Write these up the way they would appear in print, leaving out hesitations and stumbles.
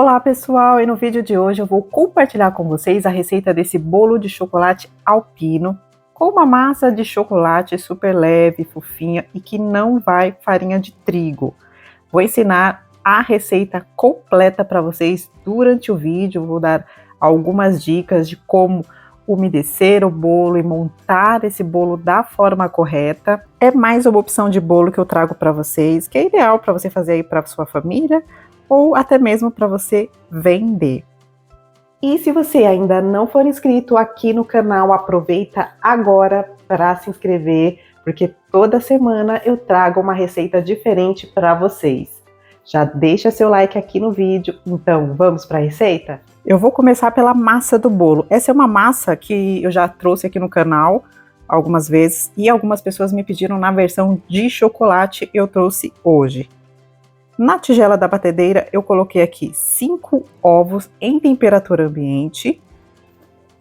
Olá pessoal, e no vídeo de hoje eu vou compartilhar com vocês a receita desse bolo de chocolate alpino com uma massa de chocolate super leve, fofinha e que não vai farinha de trigo. Vou ensinar a receita completa para vocês durante o vídeo, vou dar algumas dicas de como umedecer o bolo e montar esse bolo da forma correta. É mais uma opção de bolo que eu trago para vocês, que é ideal para você fazer aí para sua família ou até mesmo para você vender. E se você ainda não for inscrito aqui no canal, aproveita agora para se inscrever, porque toda semana eu trago uma receita diferente para vocês. Já deixa seu like aqui no vídeo, então vamos para a receita? Eu vou começar pela massa do bolo. Essa é uma massa que eu já trouxe aqui no canal algumas vezes e algumas pessoas me pediram na versão de chocolate, eu trouxe hoje. Na tigela da batedeira eu coloquei aqui 5 ovos em temperatura ambiente.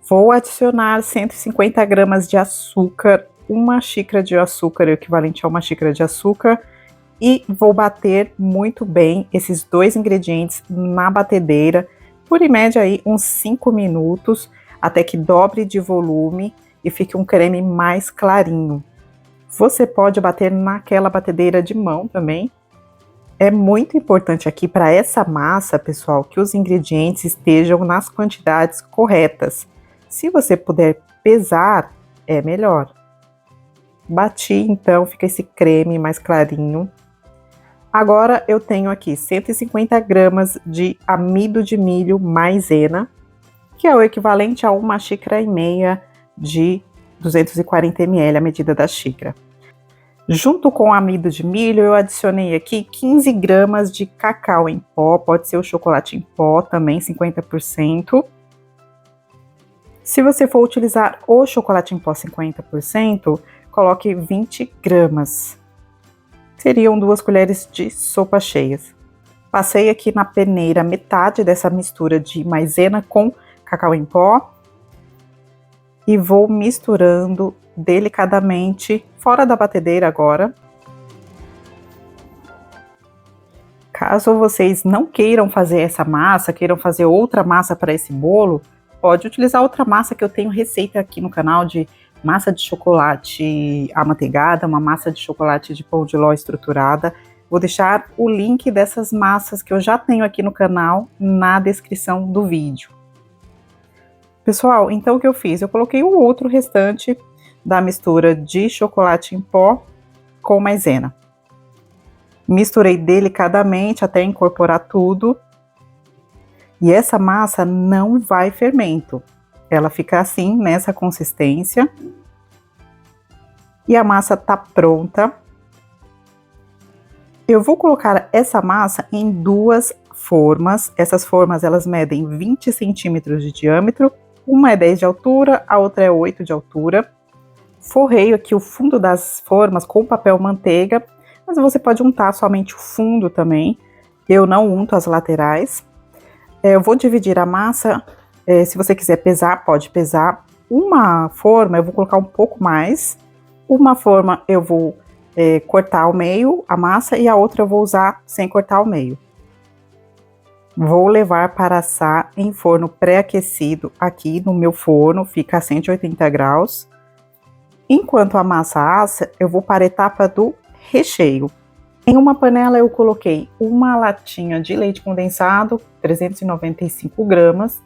Vou adicionar 150 gramas de açúcar, uma xícara de açúcar, equivalente a uma xícara de açúcar, e vou bater muito bem esses dois ingredientes na batedeira, por em média aí uns 5 minutos, até que dobre de volume e fique um creme mais clarinho. Você pode bater naquela batedeira de mão também. É muito importante aqui para essa massa, pessoal, que os ingredientes estejam nas quantidades corretas. Se você puder pesar, é melhor. Bati, então, fica esse creme mais clarinho. Agora eu tenho aqui 150 gramas de amido de milho maisena, que é o equivalente a uma xícara e meia de 240 ml, a medida da xícara. Junto com o amido de milho, eu adicionei aqui 15 gramas de cacau em pó, pode ser o chocolate em pó também, 50%. Se você for utilizar o chocolate em pó 50%, coloque 20 gramas. Seriam 2 colheres de sopa cheias. Passei aqui na peneira metade dessa mistura de maisena com cacau em pó e vou misturando delicadamente, fora da batedeira agora. Caso vocês não queiram fazer essa massa, queiram fazer outra massa para esse bolo, pode utilizar outra massa que eu tenho receita aqui no canal de massa de chocolate amanteigada, uma massa de chocolate de pão de ló estruturada. Vou deixar o link dessas massas que eu já tenho aqui no canal na descrição do vídeo. Pessoal, então o que eu fiz? Eu coloquei o outro restante da mistura de chocolate em pó com maisena. Misturei delicadamente até incorporar tudo. E essa massa não vai fermento. Ela fica assim, nessa consistência. E a massa tá pronta. Eu vou colocar essa massa em 2 formas. Essas formas, elas medem 20 centímetros de diâmetro. Uma é 10 de altura, a outra é 8 de altura. Forrei aqui o fundo das formas com papel manteiga, mas você pode untar somente o fundo também. Eu não unto as laterais. Eu vou dividir a massa, se você quiser pesar, pode pesar. Uma forma eu vou colocar um pouco mais, uma forma eu vou cortar ao meio a massa e a outra eu vou usar sem cortar ao meio. Vou levar para assar em forno pré-aquecido aqui no meu forno, fica a 180 graus. Enquanto a massa assa, eu vou para a etapa do recheio. Em uma panela eu coloquei uma latinha de leite condensado, 395 gramas.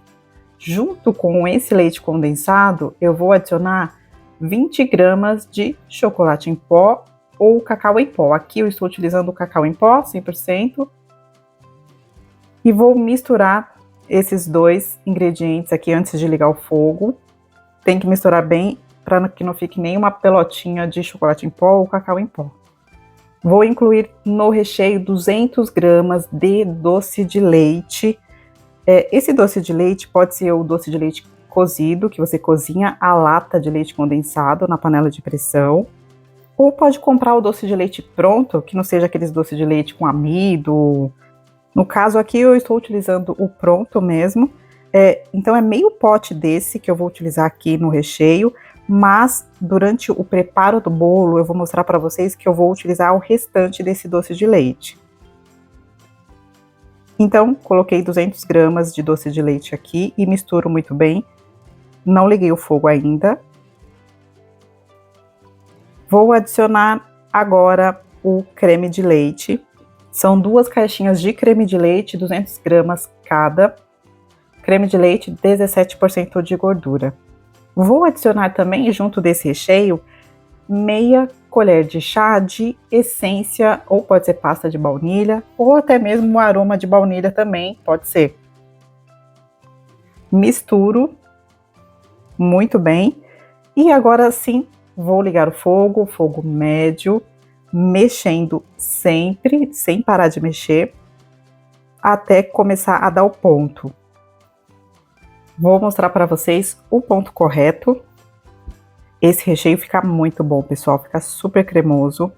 Junto com esse leite condensado, eu vou adicionar 20 gramas de chocolate em pó ou cacau em pó. Aqui eu estou utilizando o cacau em pó, 100%. E vou misturar esses dois ingredientes aqui antes de ligar o fogo. Tem que misturar bem para que não fique nenhuma pelotinha de chocolate em pó ou cacau em pó. Vou incluir no recheio 200 gramas de doce de leite. Esse doce de leite pode ser o doce de leite cozido, que você cozinha a lata de leite condensado na panela de pressão. Ou pode comprar o doce de leite pronto, que não seja aqueles doce de leite com amido. No caso aqui eu estou utilizando o pronto mesmo. Então é meio pote desse que eu vou utilizar aqui no recheio. Mas durante o preparo do bolo eu vou mostrar para vocês que eu vou utilizar o restante desse doce de leite. Então, coloquei 200 gramas de doce de leite aqui e misturo muito bem. Não liguei o fogo ainda. Vou adicionar agora o creme de leite. São 2 caixinhas de creme de leite, 200 gramas cada. Creme de leite, 17% de gordura. Vou adicionar também, junto desse recheio, meia colher de chá de essência, ou pode ser pasta de baunilha, ou até mesmo um aroma de baunilha também, pode ser. Misturo muito bem. E agora sim, vou ligar o fogo médio, mexendo sempre, sem parar de mexer, até começar a dar o ponto. Vou mostrar para vocês o ponto correto. Esse recheio fica muito bom, pessoal, fica super cremoso.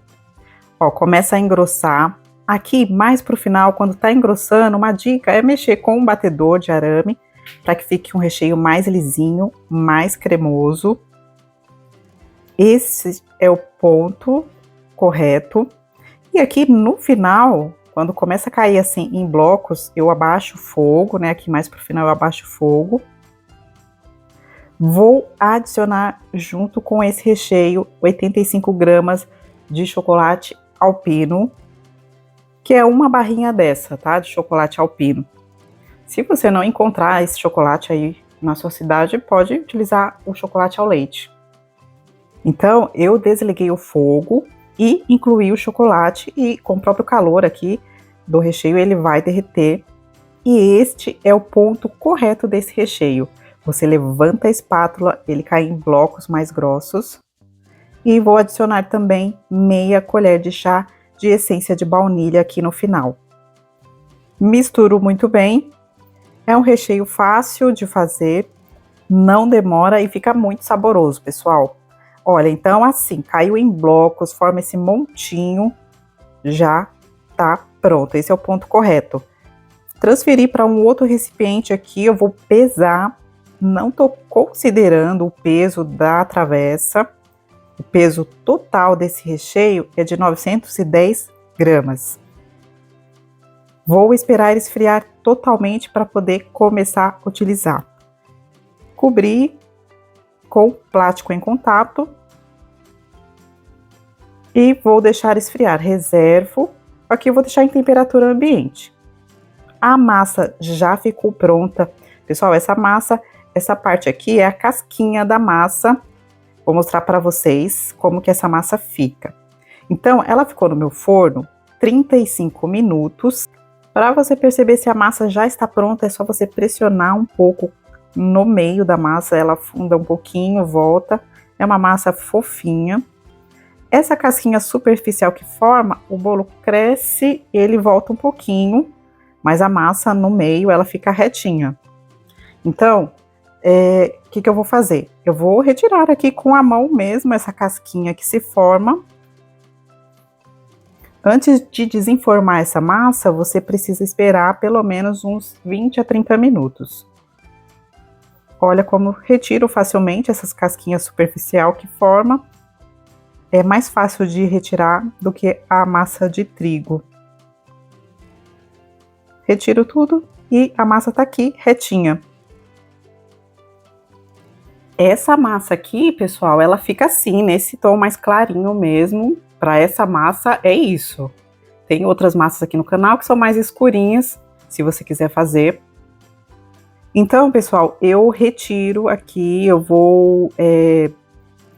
Ó, começa a engrossar. Aqui, mais pro final, quando tá engrossando, uma dica é mexer com um batedor de arame, para que fique um recheio mais lisinho, mais cremoso. Esse é o ponto correto. E aqui no final, quando começa a cair assim em blocos, eu abaixo o fogo, né? Aqui mais pro final eu abaixo o fogo. Vou adicionar junto com esse recheio 85 gramas de chocolate alpino, que é uma barrinha dessa, tá? De chocolate alpino. Se você não encontrar esse chocolate aí na sua cidade, pode utilizar o chocolate ao leite. Então, eu desliguei o fogo e incluí o chocolate e com o próprio calor aqui do recheio ele vai derreter. E este é o ponto correto desse recheio. Você levanta a espátula, ele cai em blocos mais grossos. E vou adicionar também meia colher de chá de essência de baunilha aqui no final. Misturo muito bem. É um recheio fácil de fazer, não demora e fica muito saboroso, pessoal. Olha, então assim, caiu em blocos, forma esse montinho, já tá pronto. Esse é o ponto correto. Transferir para um outro recipiente aqui, eu vou pesar. Não tô considerando o peso da travessa. O peso total desse recheio é de 910 gramas. Vou esperar esfriar totalmente para poder começar a utilizar. Cobrir com plástico em contato e vou deixar esfriar. Reservo. Aqui eu vou deixar em temperatura ambiente. A massa já ficou pronta. Pessoal, essa massa, essa parte aqui é a casquinha da massa. Vou mostrar para vocês como que essa massa fica. Então, ela ficou no meu forno 35 minutos. Para você perceber se a massa já está pronta, é só você pressionar um pouco no meio da massa, ela afunda um pouquinho, volta. É uma massa fofinha. Essa casquinha superficial que forma, o bolo cresce, ele volta um pouquinho, mas a massa no meio, ela fica retinha. Então, o que eu vou fazer? Eu vou retirar aqui com a mão mesmo essa casquinha que se forma. Antes de desenformar essa massa, você precisa esperar pelo menos uns 20 a 30 minutos. Olha como retiro facilmente essas casquinhas superficial que forma. É mais fácil de retirar do que a massa de trigo. Retiro tudo e a massa tá aqui retinha. Essa massa aqui, pessoal, ela fica assim, nesse tom mais clarinho mesmo. Para essa massa é isso. Tem outras massas aqui no canal que são mais escurinhas, se você quiser fazer. Então, pessoal, eu retiro aqui, eu vou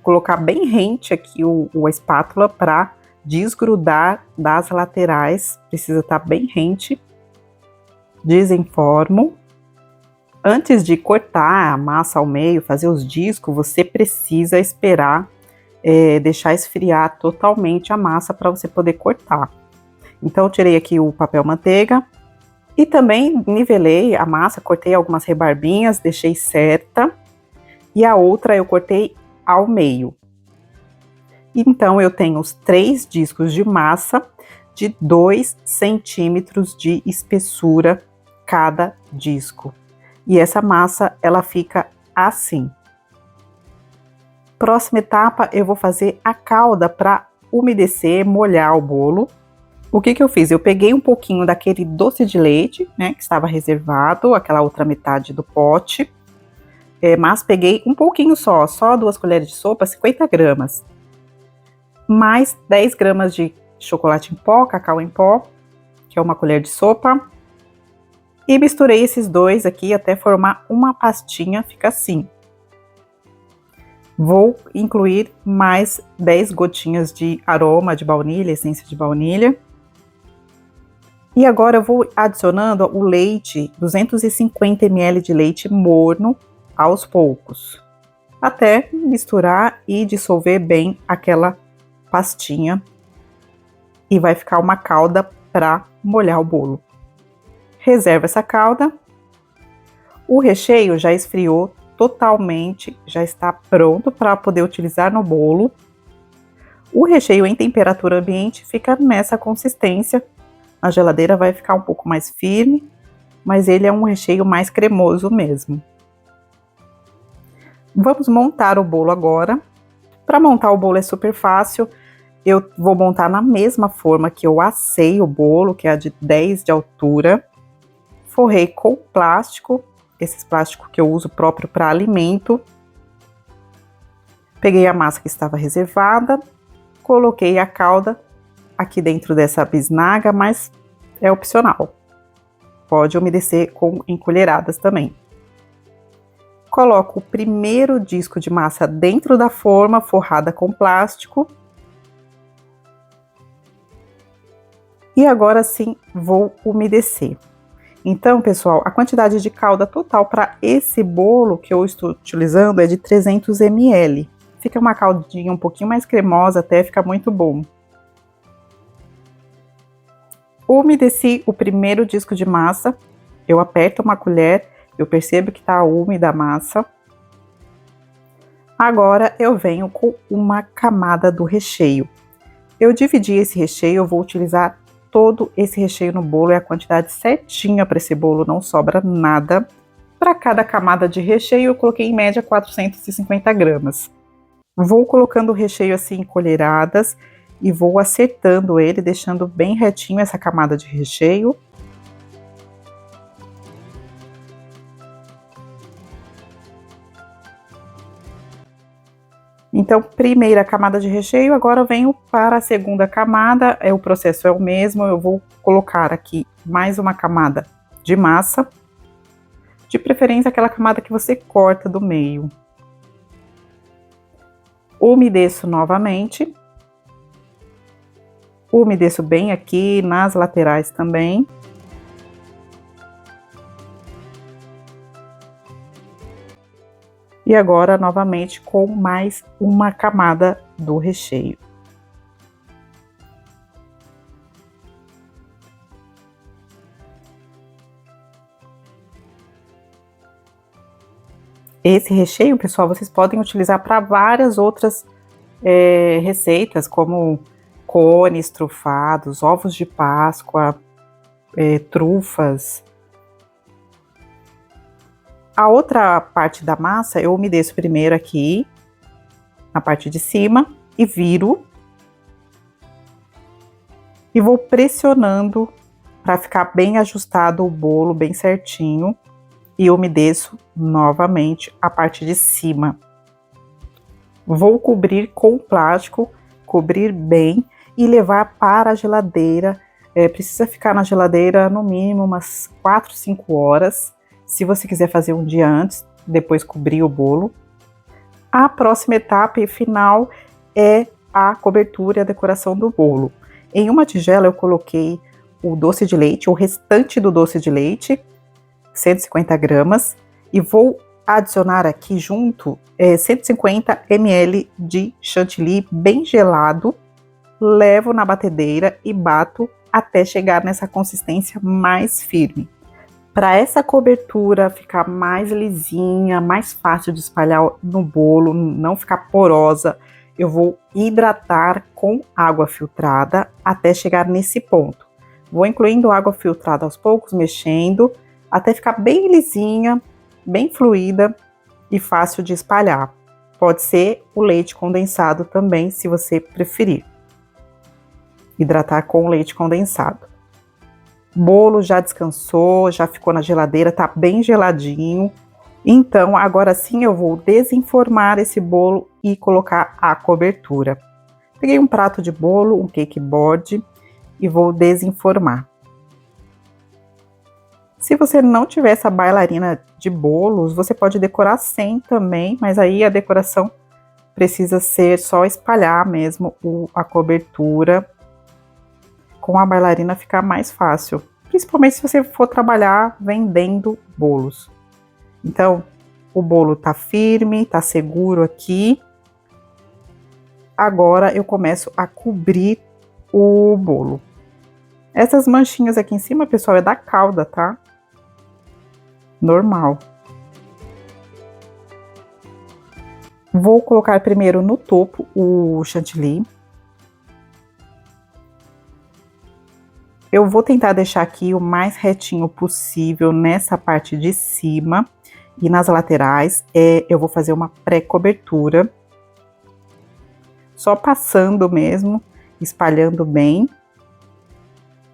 colocar bem rente aqui a espátula para desgrudar das laterais. Precisa estar bem rente. Desenformo. Antes de cortar a massa ao meio, fazer os discos, você precisa esperar deixar esfriar totalmente a massa para você poder cortar. Então, eu tirei aqui o papel manteiga e também nivelei a massa, cortei algumas rebarbinhas, deixei certa. E a outra eu cortei ao meio. Então, eu tenho os 3 discos de massa de 2 centímetros de espessura cada disco. E essa massa, ela fica assim. Próxima etapa, eu vou fazer a calda para umedecer, molhar o bolo. O que eu fiz? Eu peguei um pouquinho daquele doce de leite, né, que estava reservado, aquela outra metade do pote, mas peguei um pouquinho só 2 colheres de sopa, 50 gramas, mais 10 gramas de chocolate em pó, cacau em pó, que é 1 colher de sopa, e misturei esses dois aqui até formar uma pastinha, fica assim. Vou incluir mais 10 gotinhas de aroma de baunilha, essência de baunilha. E agora eu vou adicionando o leite, 250 ml de leite morno, aos poucos, até misturar e dissolver bem aquela pastinha. E vai ficar uma calda para molhar o bolo. Reserva essa calda. O recheio já esfriou totalmente, já está pronto para poder utilizar no bolo. O recheio em temperatura ambiente fica nessa consistência. Na geladeira vai ficar um pouco mais firme, mas ele é um recheio mais cremoso mesmo. Vamos montar o bolo agora. Para montar o bolo é super fácil. Eu vou montar na mesma forma que eu assei o bolo, que é a de 10 de altura. Forrei com plástico, esses plásticos que eu uso próprio para alimento. Peguei a massa que estava reservada, coloquei a calda aqui dentro dessa bisnaga, mas é opcional. Pode umedecer em colheradas também. Coloco o primeiro disco de massa dentro da forma, forrada com plástico. E agora sim vou umedecer. Então, pessoal, a quantidade de calda total para esse bolo que eu estou utilizando é de 300 ml. Fica uma caldinha um pouquinho mais cremosa, até fica muito bom. Umedeci o primeiro disco de massa, eu aperto uma colher, eu percebo que está úmida a massa. Agora eu venho com uma camada do recheio. Eu dividi esse recheio, eu vou utilizar todo esse recheio no bolo, é a quantidade certinha para esse bolo, não sobra nada. Para cada camada de recheio eu coloquei em média 450 gramas. Vou colocando o recheio assim em colheradas e vou acertando ele, deixando bem retinho essa camada de recheio. Então, primeira camada de recheio, agora eu venho para a segunda camada, o processo é o mesmo, eu vou colocar aqui mais uma camada de massa, de preferência aquela camada que você corta do meio. Umedeço novamente, umedeço bem aqui nas laterais também. E agora, novamente, com mais uma camada do recheio. Esse recheio, pessoal, vocês podem utilizar para várias outras receitas, como cones trufados, ovos de Páscoa, trufas. A outra parte da massa eu umedeço primeiro aqui, na parte de cima, e viro. E vou pressionando para ficar bem ajustado o bolo, bem certinho. E umedeço novamente a parte de cima. Vou cobrir com plástico, cobrir bem e levar para a geladeira. Precisa ficar na geladeira no mínimo umas 4, 5 horas. Se você quiser fazer um dia antes, depois cobrir o bolo. A próxima etapa e final é a cobertura e a decoração do bolo. Em uma tigela eu coloquei o doce de leite, o restante do doce de leite, 150 gramas, e vou adicionar aqui junto 150 ml de chantilly bem gelado. Levo na batedeira e bato até chegar nessa consistência mais firme. Para essa cobertura ficar mais lisinha, mais fácil de espalhar no bolo, não ficar porosa, eu vou hidratar com água filtrada até chegar nesse ponto. Vou incluindo água filtrada aos poucos, mexendo, até ficar bem lisinha, bem fluida e fácil de espalhar. Pode ser o leite condensado também, se você preferir. hidratar com leite condensado. O bolo já descansou, já ficou na geladeira, tá bem geladinho. Então, agora sim eu vou desenformar esse bolo e colocar a cobertura. Peguei um prato de bolo, um cake board, e vou desenformar. Se você não tiver essa bailarina de bolos, você pode decorar sem também, mas aí a decoração precisa ser só espalhar mesmo a cobertura. Com a bailarina fica mais fácil, principalmente se você for trabalhar vendendo bolos. Então, o bolo tá firme, tá seguro aqui. Agora eu começo a cobrir o bolo. Essas manchinhas aqui em cima, pessoal, é da calda, tá? Normal. Vou colocar primeiro no topo o chantilly. Eu vou tentar deixar aqui o mais retinho possível nessa parte de cima e nas laterais. Eu vou fazer uma pré-cobertura. Só passando mesmo, espalhando bem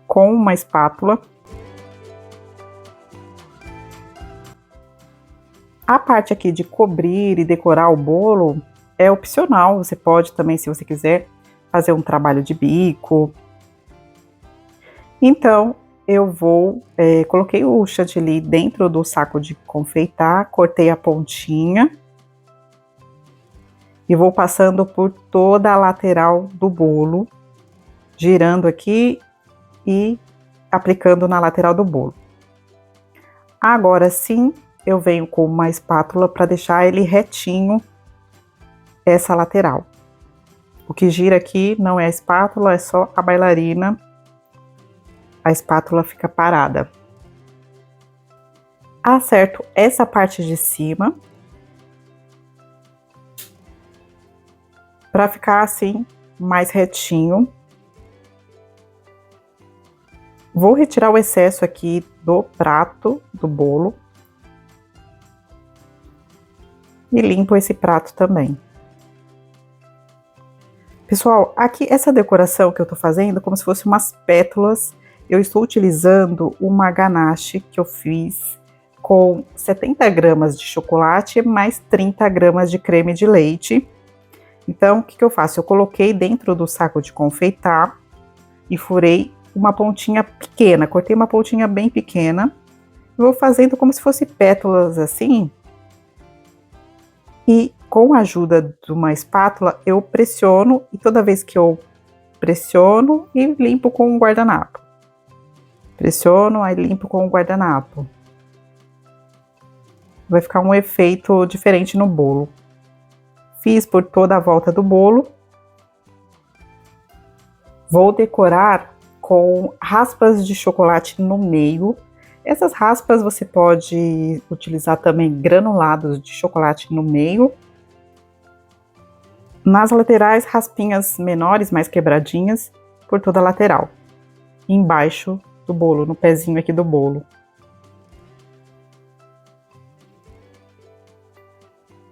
com uma espátula. A parte aqui de cobrir e decorar o bolo é opcional. Você pode também, se você quiser, fazer um trabalho de bico. Então, eu coloquei o chantilly dentro do saco de confeitar, cortei a pontinha e vou passando por toda a lateral do bolo, girando aqui e aplicando na lateral do bolo. Agora sim, eu venho com uma espátula para deixar ele retinho, essa lateral. O que gira aqui não é a espátula, é só a bailarina. A espátula fica parada. Acerto essa parte de cima para ficar assim mais retinho. Vou retirar o excesso aqui do prato do bolo e limpo esse prato também. Pessoal, aqui essa decoração que eu tô fazendo, como se fosse umas pétalas, eu estou utilizando uma ganache que eu fiz com 70 gramas de chocolate mais 30 gramas de creme de leite. Então, o que eu faço? Eu coloquei dentro do saco de confeitar e furei uma pontinha pequena, cortei uma pontinha bem pequena. Vou fazendo como se fosse pétalas assim. E com a ajuda de uma espátula, eu pressiono e toda vez que eu pressiono e limpo com um guardanapo. Pressiono, aí limpo com o guardanapo. Vai ficar um efeito diferente no bolo. Fiz por toda a volta do bolo. Vou decorar com raspas de chocolate no meio. Essas raspas você pode utilizar também granulados de chocolate no meio. Nas laterais, raspinhas menores, mais quebradinhas, por toda a lateral. Embaixo do bolo, no pezinho aqui do bolo.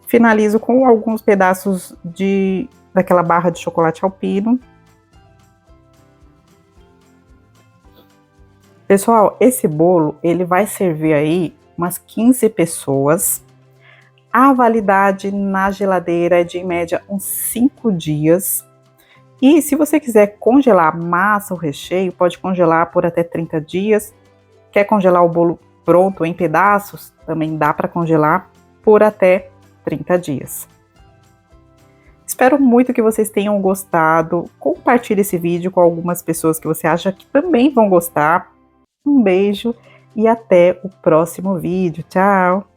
Finalizo com alguns pedaços daquela barra de chocolate alpino. Pessoal, esse bolo, ele vai servir aí umas 15 pessoas. A validade na geladeira é de, em média, uns 5 dias. E se você quiser congelar a massa, o recheio, pode congelar por até 30 dias. Quer congelar o bolo pronto em pedaços? Também dá para congelar por até 30 dias. Espero muito que vocês tenham gostado. Compartilhe esse vídeo com algumas pessoas que você acha que também vão gostar. Um beijo e até o próximo vídeo. Tchau!